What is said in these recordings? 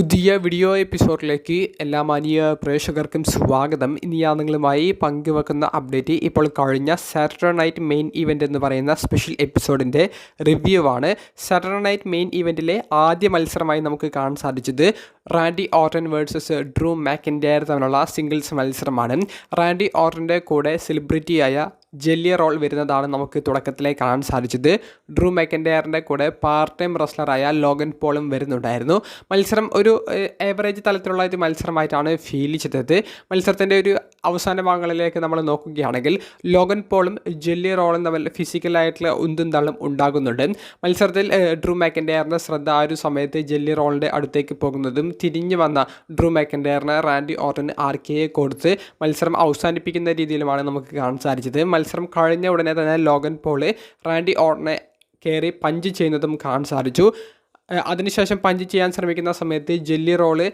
പുതിയ വീഡിയോ എപ്പിസോഡിലേക്ക് എല്ലാ മാന്യ പ്രേക്ഷകർക്കും സ്വാഗതം. ഇനി ഞാൻ നിങ്ങളുമായി പങ്കുവെക്കുന്ന അപ്ഡേറ്റ് ഇപ്പോൾ കഴിഞ്ഞ സാറ്റർഡേ നൈറ്റ് മെയിൻ ഇവൻ്റ് എന്ന് പറയുന്ന സ്പെഷ്യൽ എപ്പിസോഡിൻ്റെ റിവ്യൂ ആണ്. സാറ്റർഡേ നൈറ്റ് മെയിൻ ഇവൻറ്റിലെ ആദ്യ മത്സരമായി നമുക്ക് കാണാൻ സാധിച്ചത് റാൻഡി ഓർട്ടൺ വേഴ്സസ് ഡ്രൂ മാക്കിൻ്റെയർ തമ്മിലുള്ള സിംഗിൾസ് മത്സരമാണ്. റാൻഡി ഓർട്ടൻ്റെ കൂടെ സെലിബ്രിറ്റിയായ ജെല്ലി റോൾ വരുന്നതാണ് നമുക്ക് തുടക്കത്തിലേക്ക് കാണാൻ സാധിച്ചത്. ഡ്രൂ മാക്കിൻ്റെയറിൻ്റെ കൂടെ പാർട്ട് ടൈം റെസ്ലറായ ലോഗൻ പോളും വരുന്നുണ്ടായിരുന്നു. മത്സരം ഒരു ഏവറേജ് തലത്തിലുള്ള ഒരു മത്സരമായിട്ടാണ് ഫീൽ ചെയ്തത്. മത്സരത്തിൻ്റെ ഒരു അവസാന ഭാഗങ്ങളിലേക്ക് നമ്മൾ നോക്കുകയാണെങ്കിൽ ലോഗൻ പോളും ജെല്ലി റോളും തമ്മിൽ ഫിസിക്കലായിട്ടുള്ള ഉന്തും തള്ളും ഉണ്ടാകുന്നുണ്ട്. മത്സരത്തിൽ ഡ്രൂ മാക്കിൻ്റെയറിൻ്റെ ശ്രദ്ധ ആ ഒരു സമയത്ത് ജെല്ലി റോളിൻ്റെ അടുത്തേക്ക് പോകുന്നതും തിരിഞ്ഞു വന്ന ഡ്രൂ മാക്കിൻ്റെയറിന് റാൻഡി ഓർട്ടന് RKO കൊടുത്ത് മത്സരം അവസാനിപ്പിക്കുന്ന രീതിയിലുമാണ് നമുക്ക് കാണാൻ സാധിച്ചത്. മത്സരം കഴിഞ്ഞ ഉടനെ തന്നെ ലോഗൻ പോൾ റാൻഡി ഓർട്ടനെ കയറി പഞ്ച് ചെയ്യുന്നതും കാണാൻ സാധിച്ചു. അതിനുശേഷം പഞ്ച് ചെയ്യാൻ ശ്രമിക്കുന്ന സമയത്ത് ജെല്ലി റോള്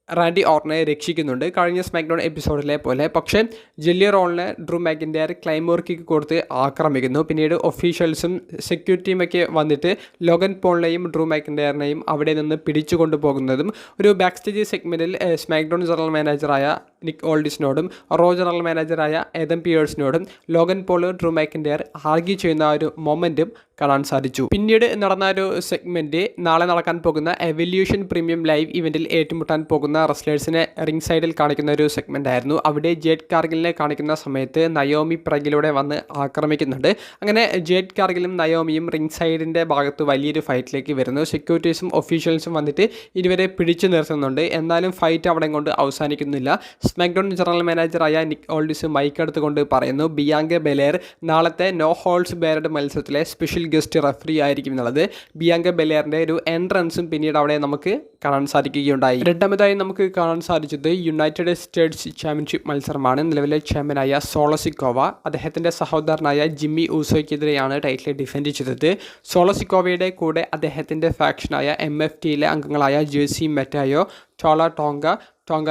റാൻഡി ഓർട്ടനെ രക്ഷിക്കുന്നുണ്ട് കഴിഞ്ഞ സ്മാക്ഡൗൺ എപ്പിസോഡിലെ പോലെ. പക്ഷേ ജെല്ലി റോളിനെ ഡ്രൂ മാക്കിൻ്റെയർ ക്ലൈമോർ കിക്ക് കൊടുത്ത് ആക്രമിക്കുന്നു. പിന്നീട് ഒഫീഷ്യൽസും സെക്യൂരിറ്റിയുമൊക്കെ വന്നിട്ട് ലോഗൻ പോളിനെയും ഡ്രൂ മാക്കിൻ്റെയറിനെയും അവിടെ നിന്ന് പിടിച്ചു കൊണ്ടുപോകുന്നതും ഒരു ബാക്ക് സ്റ്റേജ് സെഗ്മെൻറ്റിൽ സ്മാക്ഡൗൺ ജനറൽ മാനേജറായ നിക്ക് ഓൾഡിസിനോടും റോ ജനറൽ മാനേജറായ ഏദം പിയേഴ്സിനോടും ലോഗൻ പോൾ ഡ്രൂ മാക്കിൻ്റെയർ ആർഗ്യൂ ചെയ്യുന്ന ഒരു മൊമെൻറ്റും കാണാൻ സാധിച്ചു. പിന്നീട് നടന്ന ഒരു സെഗ്മെൻറ്റ് നാളെ നടക്കാൻ പോകുന്ന എവല്യൂഷൻ പ്രീമിയം ലൈവ് ഇവൻറ്റിൽ ഏറ്റുമുട്ടാൻ പോകുന്ന റെസ്ലേഴ്സിനെ റിംഗ് സൈഡിൽ കാണിക്കുന്ന ഒരു സെഗ്മെൻ്റ് ആയിരുന്നു. അവിടെ ജേഡ് കാർഗിലിനെ കാണിക്കുന്ന സമയത്ത് നയോമി പിറകിലൂടെ വന്ന് ആക്രമിക്കുന്നുണ്ട്. അങ്ങനെ ജേഡ് കാർഗിലും നയോമിയും റിംഗ് സൈഡിൻ്റെ ഭാഗത്ത് വലിയൊരു ഫൈറ്റിലേക്ക് വരുന്നു. സെക്യൂരിറ്റീസും ഒഫീഷ്യൽസും വന്നിട്ട് ഇരുവരെ പിടിച്ചു നിർത്തുന്നുണ്ട്. എന്നാലും ഫൈറ്റ് അവിടെ കൊണ്ട് അവസാനിക്കുന്നില്ല. സ്മാക്ഡൗൺ ജനറൽ മാനേജറായ നിക്ക് ഓൾഡിസ് മൈക്ക് എടുത്തുകൊണ്ട് പറയുന്നു ബിയാങ്ക ബെലേർ നാളത്തെ നോ ഹോൾസ് ബെയർഡ് മത്സരത്തിലെ സ്പെഷ്യൽ ഗസ്റ്റ് റഫറി ആയിരിക്കും എന്നുള്ളത്. ബിയാങ്ക ബെലേറിൻ്റെ ഒരു എൻട്രൻസും പിന്നീട് അവിടെ നമുക്ക് കാണാൻ സാധിക്കുകയുണ്ടായി. രണ്ടാമതായി നമുക്ക് കാണാൻ സാധിച്ചത് യുണൈറ്റഡ് സ്റ്റേറ്റ്സ് ചാമ്പ്യൻഷിപ്പ് മത്സരമാണ്. നിലവിലെ ചാമ്പ്യനായ സോളസിക്കോവ അദ്ദേഹത്തിൻ്റെ സഹോദരനായ ജിമ്മി ഊസോയ്ക്കെതിരെയാണ് ടൈറ്റിൽ ഡിഫെൻഡ് ചെയ്തത്. സോളസിക്കോവയുടെ കൂടെ അദ്ദേഹത്തിൻ്റെ ഫാക്ഷനായ MFTയിലെ അംഗങ്ങളായ ജേഴ്സി മെറ്റായോ, ടോള ടോങ്ക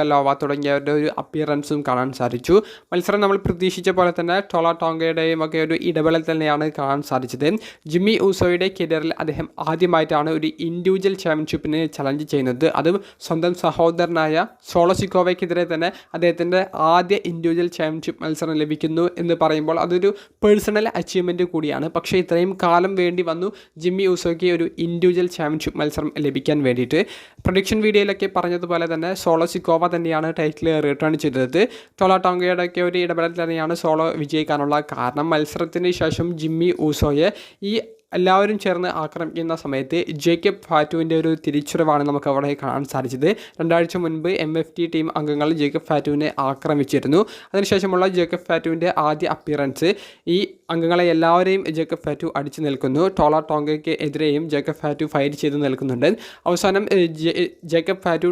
ലോവ തുടങ്ങിയവരുടെ ഒരു അപ്പിയറൻസും കാണാൻ സാധിച്ചു. മത്സരം നമ്മൾ പ്രതീക്ഷിച്ച പോലെ തന്നെ ടോള ടോങ്കയുടെയും ഒക്കെ ഒരു ഇടപെടൽ തന്നെയാണ് കാണാൻ സാധിച്ചത്. ജിമ്മി ഊസോയുടെ കരിയറിൽ അദ്ദേഹം ആദ്യമായിട്ടാണ് ഒരു ഇൻഡിവിജ്വൽ ചാമ്പ്യൻഷിപ്പിന് ചലഞ്ച് ചെയ്യുന്നത്. അതും സ്വന്തം സഹോദരനായ സോളസിക്കോവയ്ക്കെതിരെ തന്നെ അദ്ദേഹത്തിൻ്റെ ആദ്യ ഇൻഡിവിജ്വൽ ചാമ്പ്യൻഷിപ്പ് മത്സരം ലഭിക്കുന്നു എന്ന് പറയുമ്പോൾ അതൊരു പേഴ്സണൽ അച്ചീവ്മെൻറ്റ് കൂടിയാണ്. പക്ഷേ ഇത്രയും കാലം വേണ്ടി വന്നു ജിമ്മി ഊസോയ്ക്ക് ഒരു ഇൻഡിവിജ്വൽ ചാമ്പ്യൻഷിപ്പ് മത്സരം ലഭിക്കാൻ വേണ്ടിയിട്ട്. പ്രൊഡിക്ഷൻ വീഡിയോയിലൊക്കെ പറഞ്ഞതുപോലെ തന്നെ സോളസിക്കോവ തന്നെയാണ് ടൈറ്റിൽ റിട്ടേൺ ചെയ്തത്. ടോള ടോങ്കയുടെയൊക്കെ ഒരു ഇടപെടൽ തന്നെയാണ് സോളോ വിജയിക്കാനുള്ള കാരണം. മത്സരത്തിന് ശേഷം ജിമ്മി ഊസോയെ ഈ എല്ലാവരും ചേർന്ന് ആക്രമിക്കുന്ന സമയത്ത് ജേക്കബ് ഫാറ്റുവിൻ്റെ ഒരു തിരിച്ചുവരവാണ് നമുക്ക് അവിടെ കാണാൻ സാധിച്ചത്. 2 ആഴ്ച മുൻപ് MFT ടീം അംഗങ്ങൾ ജേക്കബ് ഫാറ്റുവിനെ ആക്രമിച്ചിരുന്നു. അതിനുശേഷമുള്ള ജേക്കബ് ഫാറ്റുവിൻ്റെ ആദ്യ അപ്പിയറൻസ് ഈ അംഗങ്ങളെ എല്ലാവരെയും ജേക്കബ് ഫാറ്റു അടിച്ചു നിൽക്കുന്നു. ടോള ടോങ്കയ്ക്ക് എതിരെയും ജേക്കബ് ഫാറ്റു ഫൈറ്റ് ചെയ്ത് നിൽക്കുന്നുണ്ട്. അവസാനം ജേക്കബ് ഫാറ്റു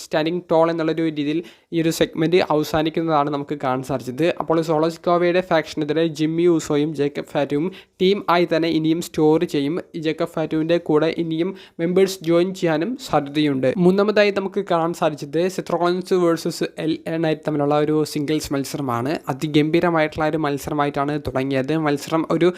സ്റ്റാൻഡിങ് ടോൾ എന്നുള്ളൊരു രീതിയിൽ ഈ ഒരു സെഗ്മെൻറ്റ് അവസാനിക്കുന്നതാണ് നമുക്ക് കാണാൻ സാധിച്ചത്. അപ്പോൾ സോളസിക്കോവയുടെ ഫാക്ഷനെതിരെ ജിമ്മി ഊസോയും ജേക്കബ് ഫാറ്റുവും ടീം ആയി തന്നെ ഇനിയും സ്റ്റോർ ചെയ്യും. ജേക്കബ് ഫാറ്റുവിൻ്റെ കൂടെ ഇനിയും മെമ്പേഴ്സ് ജോയിൻ ചെയ്യാനും സാധ്യതയുണ്ട്. മൂന്നാമതായി നമുക്ക് കാണാൻ സാധിച്ചത് Seth Rollins versus LA night തമ്മിലുള്ള ഒരു സിംഗിൾസ് മത്സരമാണ്. അതിഗംഭീരമായിട്ടുള്ള ഒരു മത്സരമായിട്ടാണ് തുടങ്ങിയത്. മത്സരം ഒരു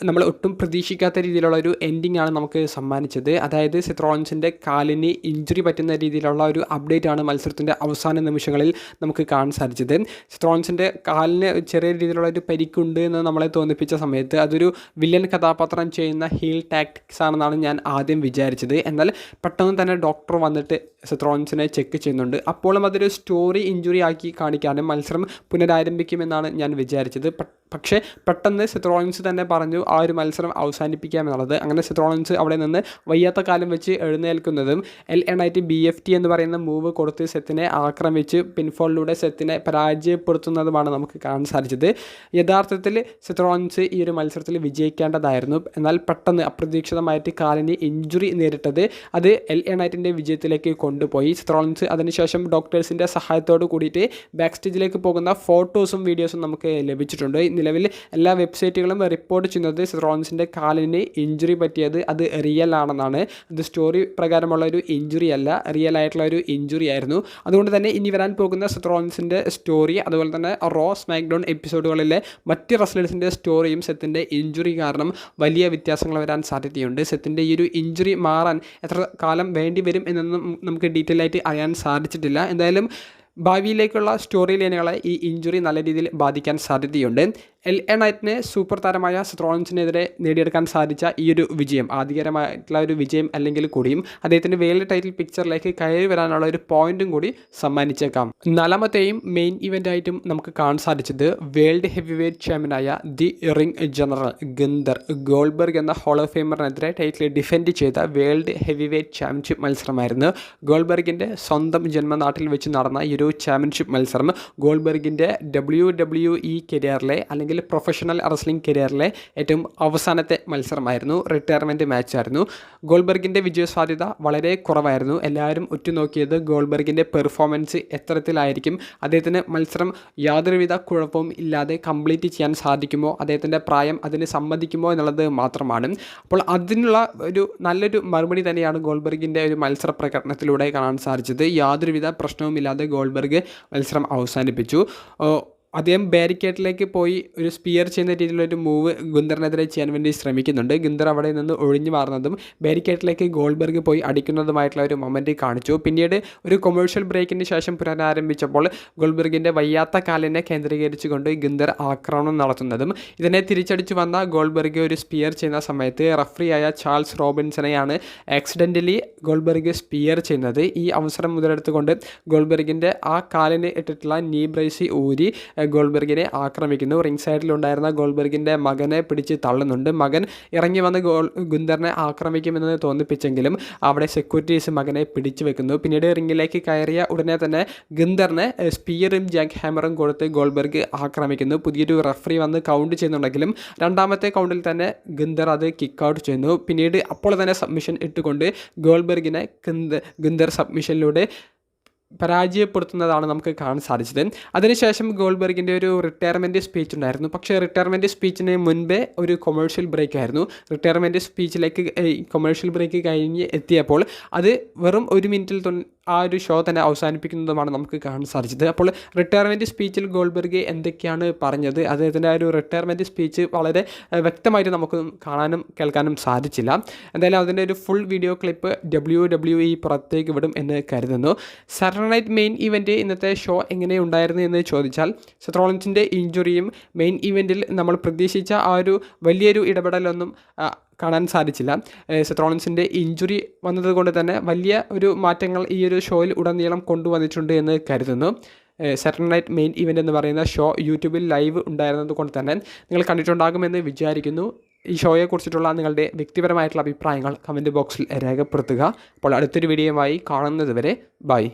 നമ്മൾ ഒട്ടും പ്രതീക്ഷിക്കാത്ത രീതിയിലുള്ള ഒരു എൻഡിങ് ആണ് നമുക്ക് സമ്മാനിച്ചത്. അതായത് സെത്ത് റോളിൻസിൻ്റെ കാലിന് ഇഞ്ചുറി പറ്റുന്ന രീതിയിലുള്ള ഒരു അപ്ഡേറ്റ് ആണ് മത്സരത്തിൻ്റെ അവസാന നിമിഷങ്ങളിൽ നമുക്ക് കാണാൻ സാധിച്ചത്. സെത്ത് റോളിൻസിൻ്റെ കാലിന് ചെറിയ രീതിയിലുള്ള ഒരു പരിക്കുണ്ട് എന്ന് നമ്മളെ തോന്നിപ്പിച്ച സമയത്ത് അതൊരു വില്ലൻ കഥാപാത്രം ചെയ്യുന്ന ഹീൽ ടാക്ടിക്സ് ആണെന്നാണ് ഞാൻ ആദ്യം വിചാരിച്ചത്. എന്നാൽ പെട്ടെന്ന് തന്നെ ഡോക്ടർ വന്നിട്ട് സെത്ത് റോളിൻസിനെ ചെക്ക് ചെയ്യുന്നുണ്ട്. അപ്പോഴും അതൊരു സ്റ്റോറി ഇഞ്ചുറി ആക്കി കാണിക്കാനും മത്സരം പുനരാരംഭിക്കുമെന്നാണ് ഞാൻ വിചാരിച്ചത്. പക്ഷേ പെട്ടെന്ന് സെത്ത് റോളിൻസ് തന്നെ പറഞ്ഞു ആ ഒരു മത്സരം അവസാനിപ്പിക്കാമെന്നുള്ളത്. അങ്ങനെ സെത്ത് റോളിൻസ് അവിടെ നിന്ന് വയ്യാത്ത കാലം വെച്ച് എഴുന്നേൽക്കുന്നതും LA നൈറ്റ് BFT എന്ന് പറയുന്ന മൂവ് കൊടുത്ത് സെത്തിനെ ആക്രമിച്ച് പിൻഫോളിലൂടെ സെത്തിനെ പരാജയപ്പെടുത്തുന്നതുമാണ് നമുക്ക് കാണാൻ സാധിച്ചത്. യഥാർത്ഥത്തിൽ സെത്ത് റോളിൻസ് ഈ ഒരു മത്സരത്തിൽ വിജയിക്കേണ്ടതായിരുന്നു. എന്നാൽ പെട്ടെന്ന് അപ്രതീക്ഷിതമായിട്ട് കാലിന് ഇഞ്ചുറി നേരിട്ടത് അത് LA നൈറ്റിൻ്റെ വിജയത്തിലേക്ക് കൊണ്ടുപോയി. സെത്ത് റോളിൻസ് അതിനുശേഷം ഡോക്ടേഴ്സിൻ്റെ സഹായത്തോട് കൂടിയിട്ട് ബാക്ക് സ്റ്റേജിലേക്ക് പോകുന്ന ഫോട്ടോസും വീഡിയോസും നമുക്ക് ലഭിച്ചിട്ടുണ്ട്. നിലവിൽ എല്ലാ വെബ്സൈറ്റുകളും റിപ്പോർട്ട് ചെയ്യുന്നത് സെത്ത് റോളിൻസിൻ്റെ കാലിന് ഇഞ്ചുറി പറ്റിയത് അത് റിയൽ ആണെന്നാണ്. അത് സ്റ്റോറി പ്രകാരമുള്ള ഒരു ഇഞ്ചുറി അല്ല, റിയൽ ആയിട്ടുള്ള ഒരു ഇഞ്ചുറി ആയിരുന്നു. അതുകൊണ്ട് തന്നെ ഇനി വരാൻ പോകുന്ന സെത്ത് റോളിൻസിൻ്റെ സ്റ്റോറി, അതുപോലെ തന്നെ റോ സ്മാക്ഡൗൺ എപ്പിസോഡുകളിലെ മറ്റ് റെസ്ലേഴ്സിൻ്റെ സ്റ്റോറിയും സെത്തിൻ്റെ ഇഞ്ചുറി കാരണം വലിയ വ്യത്യാസങ്ങൾ വരാൻ സാധ്യതയുണ്ട്. സെത്തിൻ്റെ ഈ ഒരു ഇഞ്ചുറി മാറാൻ എത്ര കാലം വേണ്ടി വരും എന്നൊന്നും നമുക്ക് ഡീറ്റെയിൽ ആയിട്ട് അറിയാൻ സാധിച്ചിട്ടില്ല. എന്തായാലും ഭാവിയിലേക്കുള്ള സ്റ്റോറി ലൈനുകളെ ഈ ഇഞ്ചുറി നല്ല രീതിയിൽ ബാധിക്കാൻ സാധ്യതയുണ്ട്. LA നൈറ്റിന് സൂപ്പർ താരമായ സെത്ത് റോളിൻസിനെതിരെ നേടിയെടുക്കാൻ സാധിച്ച ഈ ഒരു വിജയം ആധികാരമായിട്ടുള്ള ഒരു വിജയം അല്ലെങ്കിൽ കൂടിയും അദ്ദേഹത്തിന് വേൾഡ് ടൈറ്റിൽ പിക്ചറിലേക്ക് കയറി വരാനുള്ള ഒരു പോയിന്റും കൂടി സമ്മാനിച്ചേക്കാം. നാലാമത്തെയും മെയിൻ ഇവൻ്റായിട്ടും നമുക്ക് കാണാൻ സാധിച്ചത് വേൾഡ് ഹെവി വെയ്റ്റ് ചാമ്പ്യനായ the ring general Gunther Goldberg എന്ന ഹോൾ ഓഫ് ഫെയിമറിനെതിരെ ടൈറ്റിൽ ഡിഫെൻഡ് ചെയ്ത വേൾഡ് ഹെവി വെയ്റ്റ് ചാമ്പ്യൻഷിപ്പ് മത്സരമായിരുന്നു. ഗോൾബർഗിൻ്റെ സ്വന്തം ജന്മനാട്ടിൽ വെച്ച് നടന്ന ഈ ഒരു ചാമ്പ്യൻഷിപ്പ് മത്സരം ഗോൾബർഗിൻ്റെ WWE കരിയറിലെ അല്ലെങ്കിൽ പ്രൊഫഷണൽ റെസ്ലിംഗ് കരിയറിലെ ഏറ്റവും അവസാനത്തെ മത്സരമായിരുന്നു. റിട്ടയർമെൻറ്റ് മാച്ചായിരുന്നു. ഗോൾബർഗിൻ്റെ വിജയസാധ്യത വളരെ കുറവായിരുന്നു. എല്ലാവരും ഉറ്റുനോക്കിയത് ഗോൾബർഗിൻ്റെ പെർഫോമൻസ് എത്തരത്തിലായിരിക്കും, അദ്ദേഹത്തിന് മത്സരം യാതൊരുവിധ കുഴപ്പവും ഇല്ലാതെ കംപ്ലീറ്റ് ചെയ്യാൻ സാധിക്കുമോ, അദ്ദേഹത്തിൻ്റെ പ്രായം അതിന് സമ്മതിക്കുമോ എന്നുള്ളത് മാത്രമാണ്. അപ്പോൾ അതിനുള്ള ഒരു നല്ലൊരു മറുപടി തന്നെയാണ് ഗോൾബർഗിൻ്റെ ഒരു മത്സര പ്രകടനത്തിലൂടെ കാണാൻ സാധിച്ചത്. യാതൊരുവിധ പ്രശ്നവുമില്ലാതെ ഗോൾബർഗ് മത്സരം അവസാനിപ്പിച്ചു. അദ്ദേഹം ബാരിക്കേഡിലേക്ക് പോയി ഒരു സ്പിയർ ചെയ്യുന്ന രീതിയിലൊരു മൂവ് ഗുന്തറിനെതിരെ ചെയ്യാൻ വേണ്ടി ശ്രമിക്കുന്നുണ്ട്. ഗുന്തർ അവിടെ നിന്ന് ഒഴിഞ്ഞു മാറുന്നതും ബാരിക്കേഡിലേക്ക് ഗോൾബർഗ് പോയി അടിക്കുന്നതുമായിട്ടുള്ള ഒരു മൊമെൻറ്റ് കാണിച്ചു. പിന്നീട് ഒരു കൊമേഴ്ഷ്യൽ ബ്രേക്കിന് ശേഷം പുനരാരംഭിച്ചപ്പോൾ ഗോൾബർഗിൻ്റെ വയ്യാത്ത കാലിനെ കേന്ദ്രീകരിച്ചുകൊണ്ട് ഗുന്തർ ആക്രമണം നടത്തുന്നതും ഇതിനെ തിരിച്ചടിച്ചു വന്ന ഗോൾബർഗ് ഒരു സ്പിയർ ചെയ്യുന്ന സമയത്ത് റഫറിയായ ചാൾസ് റോബിൻസണെയാണ് ആക്സിഡൻ്റലി ഗോൾബർഗ് സ്പിയർ ചെയ്യുന്നത്. ഈ അവസരം മുതലെടുത്തുകൊണ്ട് ഗോൾബർഗിൻ്റെ ആ കാലിന് ഇട്ടിട്ടുള്ള നീ ബ്രേസി ഊരി ഗോൾബർഗിനെ ആക്രമിക്കുന്നു. റിംഗ് സൈഡിലുണ്ടായിരുന്ന ഗോൾബർഗിൻ്റെ മകനെ പിടിച്ച് തള്ളുന്നുണ്ട്. മകൻ ഇറങ്ങി വന്ന് ഗുന്തറിനെ ആക്രമിക്കുമെന്ന് തോന്നിപ്പിച്ചെങ്കിലും അവിടെ സെക്യൂരിറ്റീസ് മകനെ പിടിച്ചു വെക്കുന്നു. പിന്നീട് റിംഗിലേക്ക് കയറിയ ഉടനെ തന്നെ ഗുന്തറിനെ സ്പിയറും ജാക്ക് ഹാമറും കൊടുത്ത് ഗോൾബർഗ് ആക്രമിക്കുന്നു. പുതിയൊരു റഫറി വന്ന് കൗണ്ട് ചെയ്യുന്നുണ്ടെങ്കിലും രണ്ടാമത്തെ കൗണ്ടിൽ തന്നെ ഗുന്തർ അത് കിക്ക് ഔട്ട് ചെയ്യുന്നു. പിന്നീട് അപ്പോൾ തന്നെ സബ്മിഷൻ ഇട്ടുകൊണ്ട് ഗോൾബർഗിനെ ഗുന്തർ സബ്മിഷനിലൂടെ പരാജയപ്പെടുത്തുന്നതാണ് നമുക്ക് കാണാൻ സാധിച്ചത്. അതിനുശേഷം ഗോൾബർഗിൻ്റെ ഒരു റിട്ടയർമെൻറ്റ് സ്പീച്ച് ഉണ്ടായിരുന്നു. പക്ഷേ റിട്ടയർമെൻറ്റ് സ്പീച്ചിന് മുൻപേ ഒരു കൊമേഴ്ഷ്യൽ ബ്രേക്ക് ആയിരുന്നു. റിട്ടയർമെൻറ്റ് സ്പീച്ചിലേക്ക് കൊമേഴ്ഷ്യൽ ബ്രേക്ക് കഴിഞ്ഞ് എത്തിയപ്പോൾ അത് വെറും 1 മിനിറ്റിൽ ആ ഒരു ഷോ തന്നെ അവസാനിപ്പിക്കുന്നതുമാണ് നമുക്ക് കാണാൻ സാധിച്ചത്. അപ്പോൾ റിട്ടയർമെൻറ്റ് സ്പീച്ചിൽ ഗോൾബർഗ് എന്തൊക്കെയാണ് പറഞ്ഞത്, അദ്ദേഹത്തിൻ്റെ ആ ഒരു റിട്ടയർമെൻറ്റ് സ്പീച്ച് വളരെ വ്യക്തമായിട്ട് നമുക്ക് കാണാനും കേൾക്കാനും സാധിച്ചില്ല. എന്തായാലും അതിൻ്റെ ഒരു ഫുൾ വീഡിയോ ക്ലിപ്പ് WWE പുറത്തേക്ക് വിടും എന്ന് കരുതുന്നു. സാറ്റർഡേ നൈറ്റ് മെയിൻ ഇവൻറ്റ് ഇന്നത്തെ ഷോ എങ്ങനെയുണ്ടായിരുന്നു എന്ന് ചോദിച്ചാൽ സെത്ത് റോളിൻസിൻ്റെ ഇഞ്ചുറിയും മെയിൻ ഇവൻറ്റിൽ നമ്മൾ പ്രതീക്ഷിച്ച ആ ഒരു വലിയൊരു ഇടപെടലൊന്നും കാണാൻ സാധിച്ചില്ല. സെത്ത് റോളിൻസിൻ്റെ ഇഞ്ചുറി വന്നതുകൊണ്ട് തന്നെ വലിയ ഒരു മാറ്റങ്ങൾ ഈ ഒരു ഷോയിൽ ഉടനീളം കൊണ്ടുവന്നിട്ടുണ്ട് എന്ന് കരുതുന്നു. സാറ്റർഡേ നൈറ്റ് മെയിൻ ഇവൻ്റ് എന്ന് പറയുന്ന ഷോ യൂട്യൂബിൽ ലൈവ് ഉണ്ടായിരുന്നത് കൊണ്ട് തന്നെ നിങ്ങൾ കണ്ടിട്ടുണ്ടാകുമെന്ന് വിചാരിക്കുന്നു. ഈ ഷോയെക്കുറിച്ചിട്ടുള്ള നിങ്ങളുടെ വ്യക്തിപരമായിട്ടുള്ള അഭിപ്രായങ്ങൾ കമൻറ്റ് ബോക്സിൽ രേഖപ്പെടുത്തുക. അപ്പോൾ അടുത്തൊരു വീഡിയോയുമായി കാണുന്നത് വരെ ബൈ.